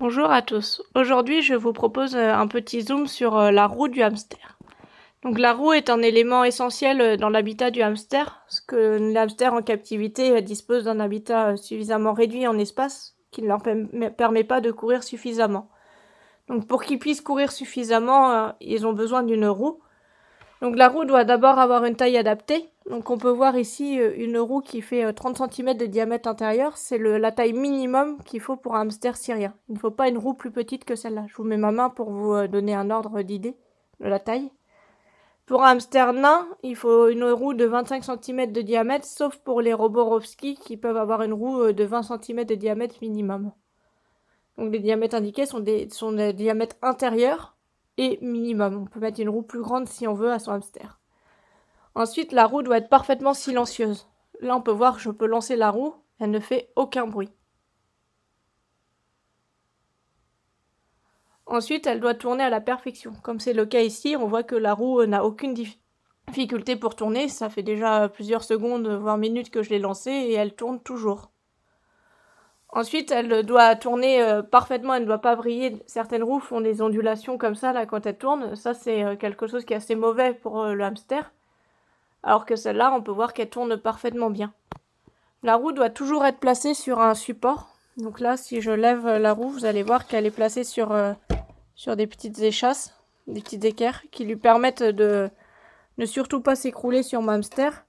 Bonjour à tous. Aujourd'hui, je vous propose un petit zoom sur la roue du hamster. Donc la roue est un élément essentiel dans l'habitat du hamster, parce que le hamster en captivité dispose d'un habitat suffisamment réduit en espace qui ne leur permet pas de courir suffisamment. Donc pour qu'ils puissent courir suffisamment, ils ont besoin d'une roue. Donc la roue doit d'abord avoir une taille adaptée. Donc on peut voir ici une roue qui fait 30 cm de diamètre intérieur. C'est la taille minimum qu'il faut pour un hamster syrien. Il ne faut pas une roue plus petite que celle-là. Je vous mets ma main pour vous donner un ordre d'idée de la taille. Pour un hamster nain, il faut une roue de 25 cm de diamètre, sauf pour les Roborovski qui peuvent avoir une roue de 20 cm de diamètre minimum. Donc les diamètres indiqués sont des diamètres intérieurs et minimum. On peut mettre une roue plus grande si on veut à son hamster. Ensuite, la roue doit être parfaitement silencieuse. Là, on peut voir que je peux lancer la roue, elle ne fait aucun bruit. Ensuite, elle doit tourner à la perfection. Comme c'est le cas ici, on voit que la roue n'a aucune difficulté pour tourner. Ça fait déjà plusieurs secondes, voire minutes que je l'ai lancée et elle tourne toujours. Ensuite, elle doit tourner parfaitement, elle ne doit pas briller. Certaines roues font des ondulations comme ça là quand elles tournent. Ça, c'est quelque chose qui est assez mauvais pour le hamster. Alors que celle-là, on peut voir qu'elle tourne parfaitement bien. La roue doit toujours être placée sur un support. Donc là, si je lève la roue, vous allez voir qu'elle est placée sur des petites échasses, des petites équerres, qui lui permettent de ne surtout pas s'écrouler sur mon hamster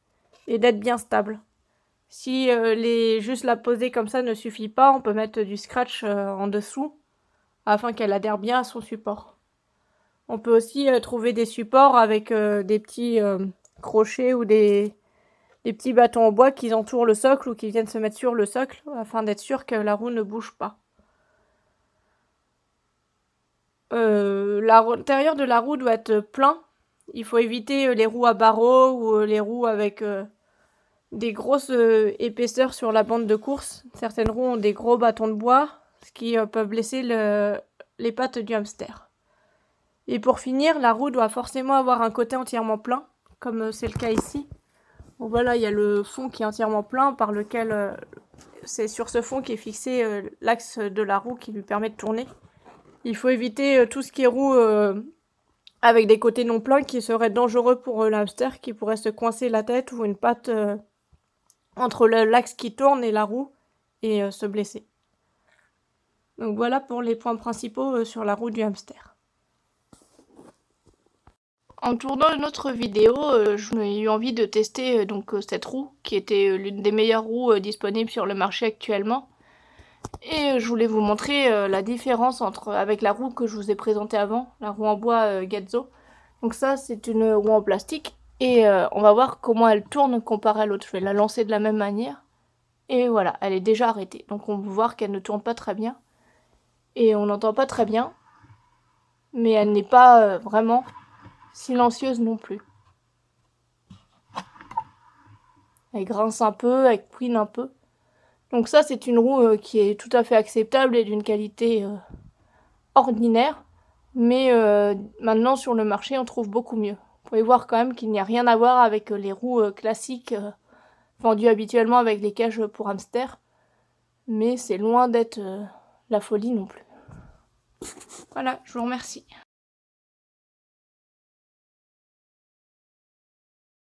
et d'être bien stable. Si juste la poser comme ça ne suffit pas, on peut mettre du scratch en dessous afin qu'elle adhère bien à son support. On peut aussi trouver des supports avec des petits crochets ou des petits bâtons en bois qui entourent le socle ou qui viennent se mettre sur le socle afin d'être sûr que la roue ne bouge pas. L'intérieur de la roue doit être plein. Il faut éviter les roues à barreaux ou les roues avec des grosses épaisseurs sur la bande de course. Certaines roues ont des gros bâtons de bois, ce qui peut blesser les pattes du hamster. Et pour finir, la roue doit forcément avoir un côté entièrement plein, comme c'est le cas ici. Bon, voilà, il y a le fond qui est entièrement plein, par lequel c'est sur ce fond qu'est fixé l'axe de la roue qui lui permet de tourner. Il faut éviter tout ce qui est roue avec des côtés non pleins qui serait dangereux pour le hamster, qui pourrait se coincer la tête ou une patte entre l'axe qui tourne et la roue et se blesser. Donc voilà pour les points principaux sur la roue du hamster. En tournant une autre vidéo, j'ai eu envie de tester cette roue, qui était l'une des meilleures roues disponibles sur le marché actuellement. Et je voulais vous montrer la différence avec la roue que je vous ai présentée avant, la roue en bois Gazzo. Donc ça, c'est une roue en plastique. Et on va voir comment elle tourne comparée à l'autre. Je vais la lancer de la même manière. Et voilà, elle est déjà arrêtée. Donc on peut voir qu'elle ne tourne pas très bien. Et on n'entend pas très bien. Mais elle n'est pas vraiment silencieuse non plus. Elle grince un peu, elle couine un peu. Donc ça, c'est une roue qui est tout à fait acceptable et d'une qualité ordinaire. Mais maintenant, sur le marché, on trouve beaucoup mieux. Vous pouvez voir quand même qu'il n'y a rien à voir avec les roues classiques vendues habituellement avec les cages pour hamster. Mais c'est loin d'être la folie non plus. Voilà, je vous remercie.